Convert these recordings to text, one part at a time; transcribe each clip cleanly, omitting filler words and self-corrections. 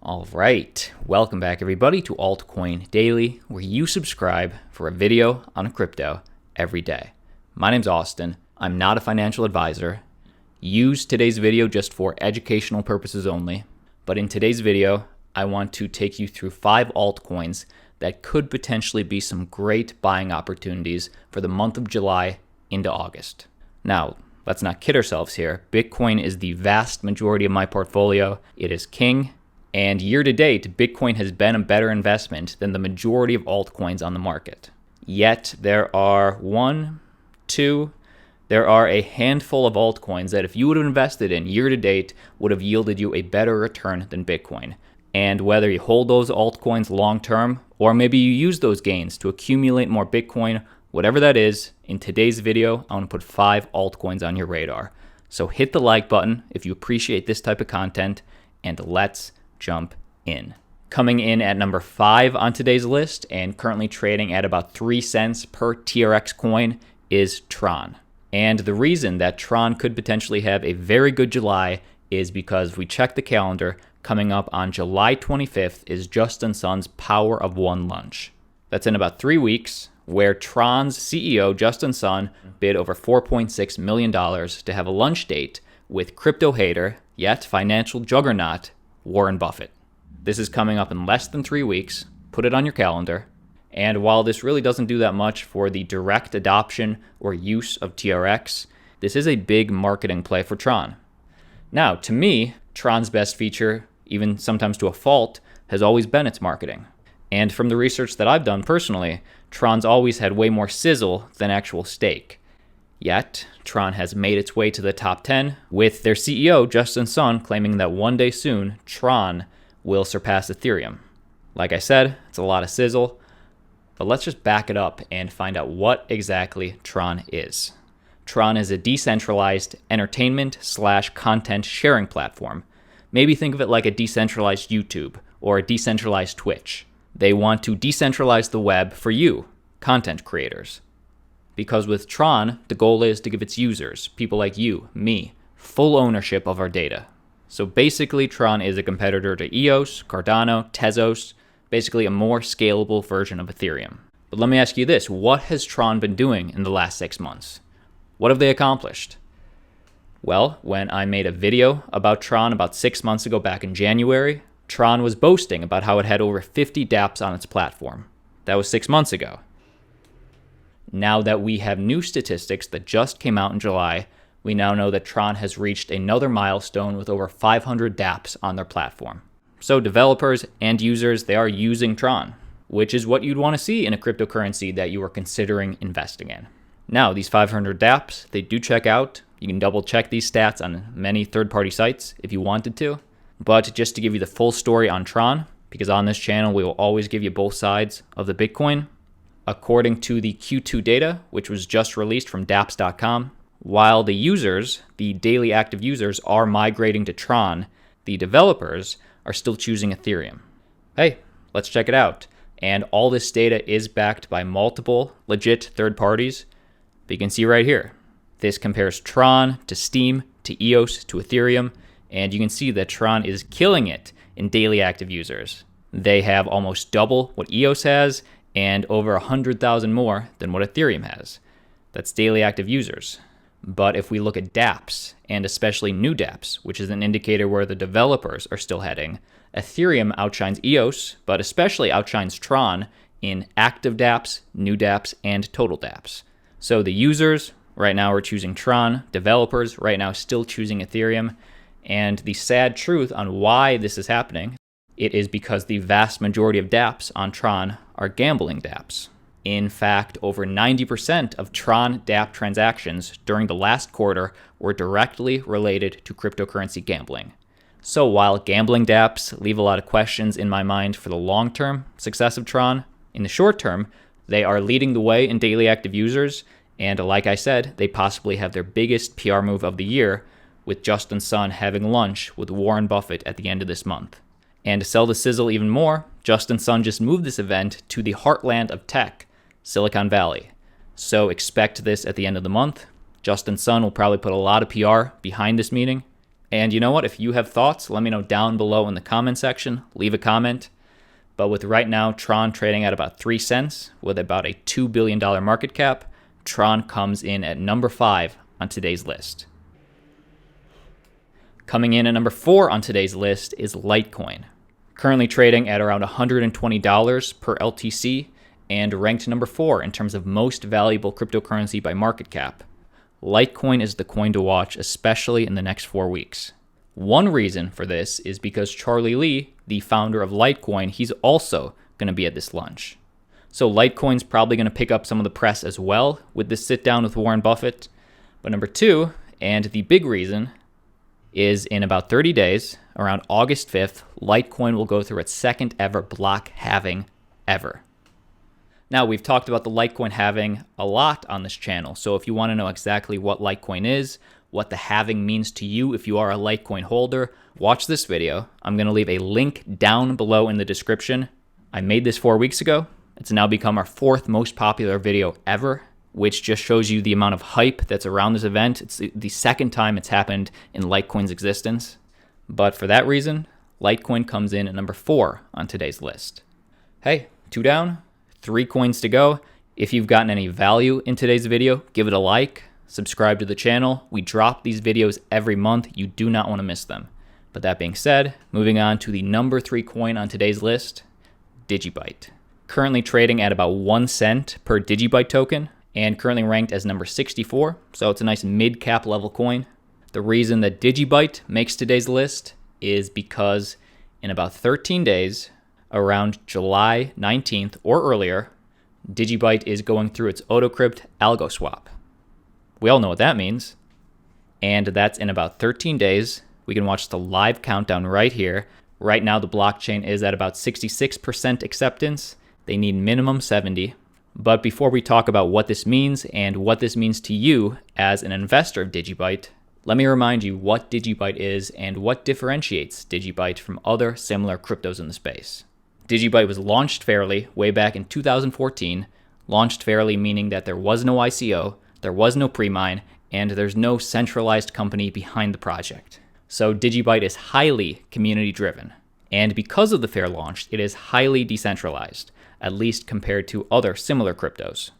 All right, welcome back everybody to Altcoin Daily, where you subscribe for a video on a crypto every day. My name's Austin. I'm not a financial advisor. Use today's video just for educational purposes only. But in today's video, I want to take you through 5 altcoins that could potentially be some great buying opportunities for the month of July into August. Now, let's not kid ourselves here. Bitcoin is the vast majority of my portfolio. It is king. And year to date, Bitcoin has been a better investment than the majority of altcoins on the market. Yet there are a handful of altcoins that if you would have invested in year to date would have yielded you a better return than Bitcoin. And whether you hold those altcoins long term, or maybe you use those gains to accumulate more Bitcoin, whatever that is, in today's video, I want to put 5 altcoins on your radar. So hit the like button if you appreciate this type of content, and let's jump in. Coming in at number 5 on today's list and currently trading at about 3 cents per TRX coin is Tron. And the reason that Tron could potentially have a very good July is because if we check the calendar, coming up on July 25th is Justin Sun's Power of One lunch. That's in about 3 weeks, where Tron's CEO, Justin Sun, bid over $4.6 million to have a lunch date with crypto hater, yet financial juggernaut, Warren Buffett. This is coming up in less than 3 weeks. Put it on your calendar. And while this really doesn't do that much for the direct adoption or use of TRX, this is a big marketing play for Tron. Now, to me, Tron's best feature, even sometimes to a fault, has always been its marketing. And from the research that I've done personally, Tron's always had way more sizzle than actual stake. Yet, Tron has made its way to the top 10, with their CEO, Justin Sun, claiming that one day soon, Tron will surpass Ethereum. Like I said, it's a lot of sizzle, but let's just back it up and find out what exactly Tron is. Tron is a decentralized entertainment/content sharing platform. Maybe think of it like a decentralized YouTube or a decentralized Twitch. They want to decentralize the web for you, content creators. Because with Tron, the goal is to give its users, people like you, me, full ownership of our data. So basically, Tron is a competitor to EOS, Cardano, Tezos, basically a more scalable version of Ethereum. But let me ask you this, what has Tron been doing in the last 6 months? What have they accomplished? Well, when I made a video about Tron about 6 months ago back in January, Tron was boasting about how it had over 50 dApps on its platform. That was 6 months ago. Now that we have new statistics that just came out in July, we now know that Tron has reached another milestone with over 500 dApps on their platform. So developers and users, they are using Tron, which is what you'd want to see in a cryptocurrency that you are considering investing in. Now, these 500 dApps, they do check out. You can double check these stats on many third-party sites if you wanted to. But just to give you the full story on Tron, because on this channel we will always give you both sides of the Bitcoin, according to the Q2 data, which was just released from dapps.com, while the users, the daily active users, are migrating to Tron, the developers are still choosing Ethereum. Hey, let's check it out. And all this data is backed by multiple legit third parties. But you can see right here, this compares Tron to Steem, to EOS, to Ethereum, and you can see that Tron is killing it in daily active users. They have almost double what EOS has, and over 100,000 more than what Ethereum has. That's daily active users. But if we look at dApps, and especially new dApps, which is an indicator where the developers are still heading, Ethereum outshines EOS, but especially outshines Tron in active dApps, new dApps, and total dApps. So the users right now are choosing Tron, developers right now still choosing Ethereum, and the sad truth on why this is happening, it is because the vast majority of dApps on Tron are gambling dApps. In fact, over 90% of Tron dApp transactions during the last quarter were directly related to cryptocurrency gambling. So while gambling dApps leave a lot of questions in my mind for the long-term success of Tron, in the short term, they are leading the way in daily active users, and like I said, they possibly have their biggest PR move of the year, with Justin Sun having lunch with Warren Buffett at the end of this month. And to sell the sizzle even more, Justin Sun just moved this event to the heartland of tech, Silicon Valley. So expect this at the end of the month. Justin Sun will probably put a lot of PR behind this meeting, And you know what? If you have thoughts, let me know down below in the comment section. Leave a comment. But with right now Tron trading at about 3 cents with about a $2 billion market cap, Tron comes in at number 5 on today's list. Coming in at number 4 on today's list is Litecoin. Currently trading at around $120 per LTC and ranked number 4 in terms of most valuable cryptocurrency by market cap. Litecoin is the coin to watch, especially in the next 4 weeks. One reason for this is because Charlie Lee, the founder of Litecoin, he's also going to be at this lunch. So Litecoin's probably going to pick up some of the press as well with this sit down with Warren Buffett. But number 2, and the big reason, is in about 30 days, around August 5th, Litecoin will go through its second ever block halving ever. Now, we've talked about the Litecoin halving a lot on this channel, so if you want to know exactly what Litecoin is, what the halving means to you if you are a Litecoin holder, watch this video. I'm going to leave a link down below in the description. I made this 4 weeks ago. It's now become our 4th most popular video ever, which just shows you the amount of hype that's around this event. It's the second time it's happened in Litecoin's existence. But for that reason, Litecoin comes in at number 4 on today's list. Hey, 2 down, 3 coins to go. If you've gotten any value in today's video, give it a like, subscribe to the channel. We drop these videos every month. You do not want to miss them. But that being said, moving on to the number 3 coin on today's list, DigiByte. Currently trading at about 1 cent per DigiByte token and currently ranked as number 64. So it's a nice mid-cap level coin. The reason that DigiByte makes today's list is because in about 13 days, around July 19th or earlier, DigiByte is going through its Odocrypt Algo swap. We all know what that means. And that's in about 13 days. We can watch the live countdown right here. Right now, the blockchain is at about 66% acceptance. They need minimum 70. But before we talk about what this means and what this means to you as an investor of DigiByte, let me remind you what DigiByte is and what differentiates DigiByte from other similar cryptos in the space. DigiByte was launched fairly way back in 2014. Launched fairly meaning that there was no ICO, there was no pre-mine, and there's no centralized company behind the project. So DigiByte is highly community-driven. And because of the fair launch, it is highly decentralized, at least compared to other similar cryptos.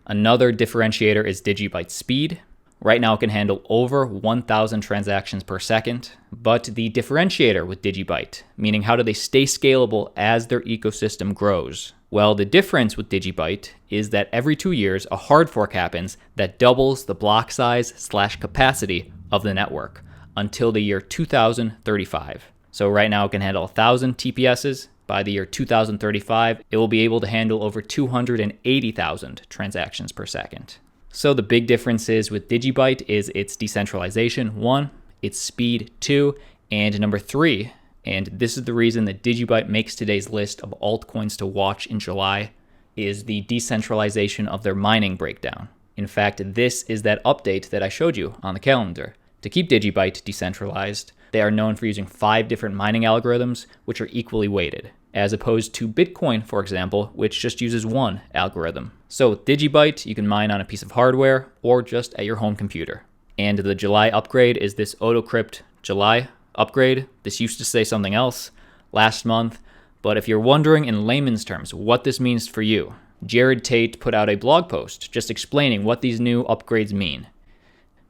Another differentiator is DigiByte's speed. Right now it can handle over 1,000 transactions per second. But the differentiator with DigiByte, meaning how do they stay scalable as their ecosystem grows? Well, the difference with DigiByte is that every 2 years, a hard fork happens that doubles the block size / capacity of the network until the year 2035. So right now it can handle 1,000 TPSs. By the year 2035, it will be able to handle over 280,000 transactions per second. So the big differences with DigiByte is its decentralization, 1, its speed, 2, and number 3, and this is the reason that DigiByte makes today's list of altcoins to watch in July, is the decentralization of their mining breakdown. In fact, this is that update that I showed you on the calendar. To keep DigiByte decentralized, they are known for using 5 different mining algorithms, which are equally weighted, as opposed to Bitcoin, for example, which just uses 1 algorithm. So with DigiByte, you can mine on a piece of hardware or just at your home computer. And the July upgrade is this Odocrypt July upgrade. This used to say something else last month, but if you're wondering in layman's terms what this means for you, Jared Tate put out a blog post just explaining what these new upgrades mean.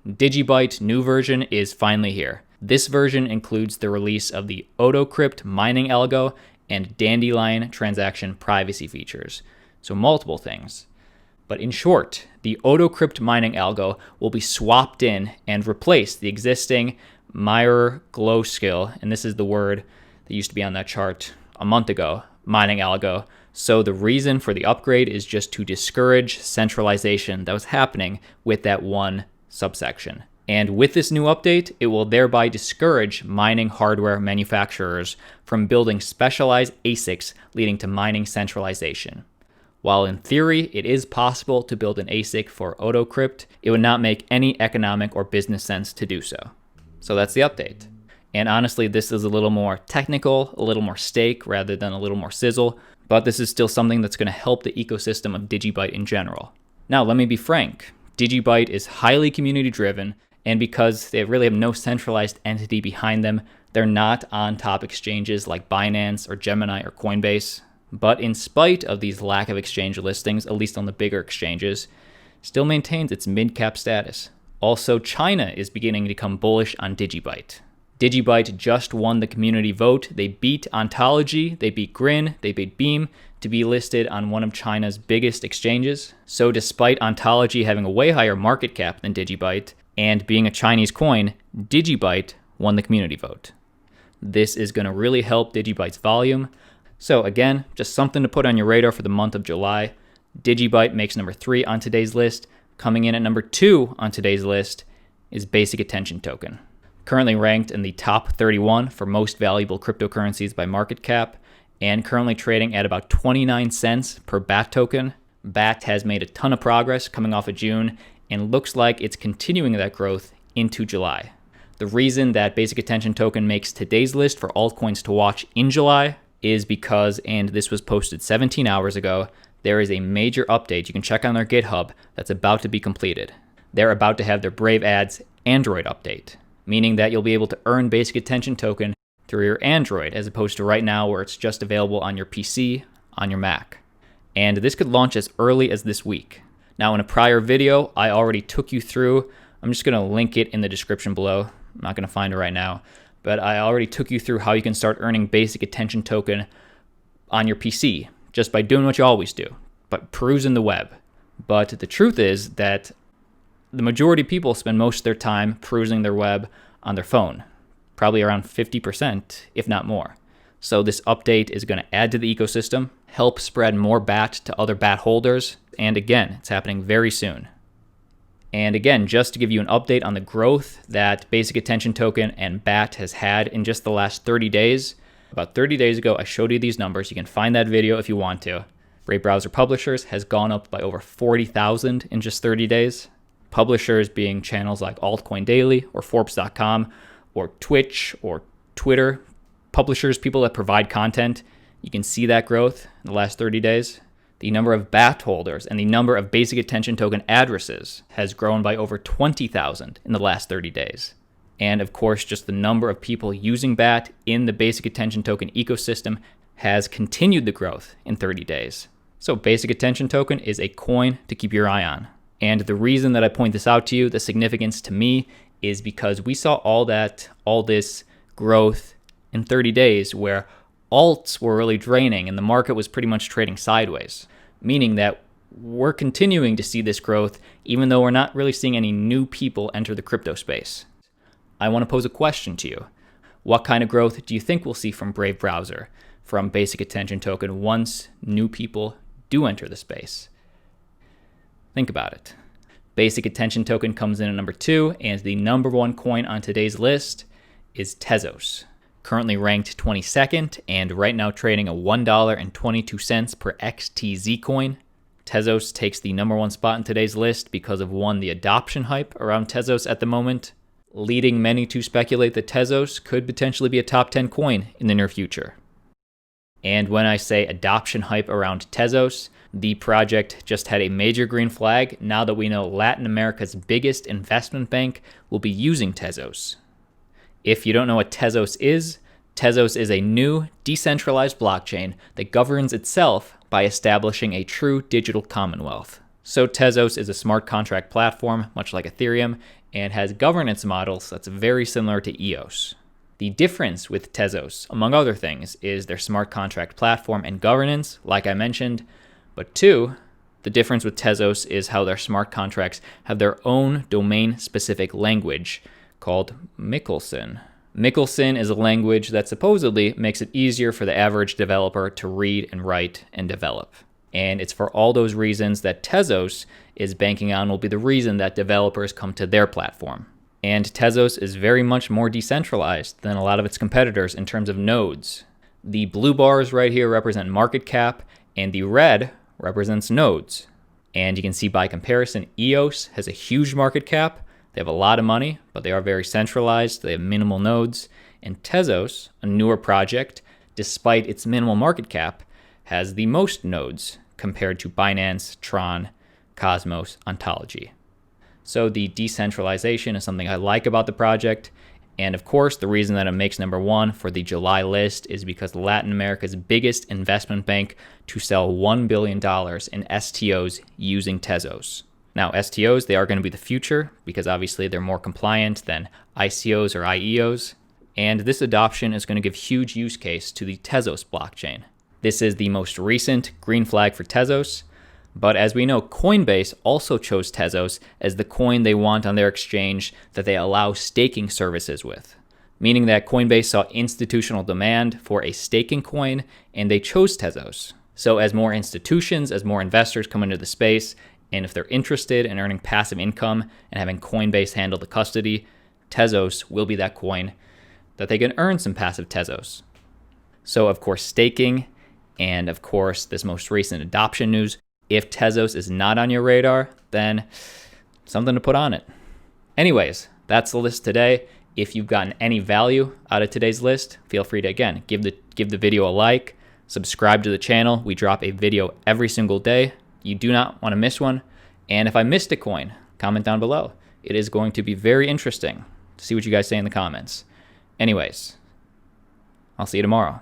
DigiByte new version is finally here. This version includes the release of the Odocrypt mining algo and Dandelion transaction privacy features. So multiple things. But in short, the Odocrypt mining algo will be swapped in and replace the existing Mirror Glow skill, and this is the word that used to be on that chart a month ago, mining algo. So the reason for the upgrade is just to discourage centralization that was happening with that one subsection. And with this new update, it will thereby discourage mining hardware manufacturers from building specialized ASICs, leading to mining centralization. While in theory, it is possible to build an ASIC for Odocrypt, it would not make any economic or business sense to do so. So that's the update. And honestly, this is a little more technical, a little more steak rather than a little more sizzle, but this is still something that's going to help the ecosystem of DigiByte in general. Now, let me be frank. DigiByte is highly community driven, And because they really have no centralized entity behind them, they're not on top exchanges like Binance or Gemini or Coinbase. But in spite of these lack of exchange listings, at least on the bigger exchanges, still maintains its mid-cap status. Also, China is beginning to become bullish on DigiByte. DigiByte just won the community vote. They beat Ontology, they beat Grin, they beat Beam to be listed on one of China's biggest exchanges. So despite Ontology having a way higher market cap than DigiByte and being a Chinese coin, DigiByte won the community vote. This is going to really help DigiByte's volume. So again, just something to put on your radar for the month of July. DigiByte makes number 3 on today's list. Coming in at number 2 on today's list is Basic Attention Token. Currently ranked in the top 31 for most valuable cryptocurrencies by market cap, and currently trading at about 29 cents per BAT token. Bakkt has made a ton of progress coming off of June, and looks like it's continuing that growth into July. The reason that Basic Attention Token makes today's list for altcoins to watch in July is because, and this was posted 17 hours ago, there is a major update you can check on their GitHub that's about to be completed. They're about to have their Brave Ads Android update, meaning that you'll be able to earn Basic Attention Token through your Android, as opposed to right now where it's just available on your PC, on your Mac. And this could launch as early as this week. Now, in a prior video, I already took you through, I'm just going to link it in the description below. I'm not going to find it right now, but I already took you through how you can start earning Basic Attention Token on your PC, just by doing what you always do, but perusing the web. But the truth is that the majority of people spend most of their time perusing their web on their phone, probably around 50%, if not more. So this update is going to add to the ecosystem, help spread more BAT to other BAT holders, and again, it's happening very soon. And again, just to give you an update on the growth that Basic Attention Token and BAT has had in just the last 30 days. About 30 days ago, I showed you these numbers. You can find that video if you want to. Brave Browser Publishers has gone up by over 40,000 in just 30 days. Publishers being channels like Altcoin Daily or Forbes.com or Twitch or Twitter. Publishers, people that provide content, you can see that growth in the last 30 days. The number of BAT holders and the number of Basic Attention Token addresses has grown by over 20,000 in the last 30 days. And of course, just the number of people using BAT in the Basic Attention Token ecosystem has continued the growth in 30 days. So Basic Attention Token is a coin to keep your eye on. And the reason that I point this out to you, the significance to me, is because we saw all this growth in 30 days where alts were really draining and the market was pretty much trading sideways, meaning that we're continuing to see this growth even though we're not really seeing any new people enter the crypto space. I want to pose a question to you. What kind of growth do you think we'll see from Brave Browser, from Basic Attention Token once new people do enter the space? Think about it. Basic Attention Token comes in at number 2, and the number 1 coin on today's list is Tezos. Currently ranked 22nd, and right now trading at $1.22 per XTZ coin. Tezos takes the number 1 spot in today's list because of, one, the adoption hype around Tezos at the moment, leading many to speculate that Tezos could potentially be a top 10 coin in the near future. And when I say adoption hype around Tezos, the project just had a major green flag now that we know Latin America's biggest investment bank will be using Tezos. If you don't know what Tezos is a new decentralized blockchain that governs itself by establishing a true digital commonwealth. So Tezos is a smart contract platform, much like Ethereum, and has governance models that's very similar to EOS. The difference with Tezos, among other things, is their smart contract platform and governance, like I mentioned. But 2, the difference with Tezos is how their smart contracts have their own domain-specific language called Michelson. Michelson is a language that supposedly makes it easier for the average developer to read and write and develop. And it's for all those reasons that Tezos is banking on will be the reason that developers come to their platform. And Tezos is very much more decentralized than a lot of its competitors in terms of nodes. The blue bars right here represent market cap, and the red represents nodes. And you can see by comparison, EOS has a huge market cap. They have a lot of money, but they are very centralized. They have minimal nodes. And Tezos, a newer project, despite its minimal market cap, has the most nodes compared to Binance, Tron, Cosmos, Ontology. So the decentralization is something I like about the project. And of course, the reason that it makes number one for the July list is because Latin America's biggest investment bank to sell $1 billion in STOs using Tezos. Now, STOs, they are going to be the future because obviously they're more compliant than ICOs or IEOs. And this adoption is going to give huge use case to the Tezos blockchain. This is the most recent green flag for Tezos. But as we know, Coinbase also chose Tezos as the coin they want on their exchange that they allow staking services with, meaning that Coinbase saw institutional demand for a staking coin and they chose Tezos. So as more institutions, as more investors come into the space, and if they're interested in earning passive income and having Coinbase handle the custody, Tezos will be that coin that they can earn some passive Tezos. So of course, staking, and of course, this most recent adoption news. If Tezos is not on your radar, then something to put on it. Anyways, that's the list today. If you've gotten any value out of today's list, feel free to, again, give the video a like, subscribe to the channel. We drop a video every single day. You do not want to miss one. And if I missed a coin, comment down below. It is going to be very interesting to see what you guys say in the comments. Anyways, I'll see you tomorrow.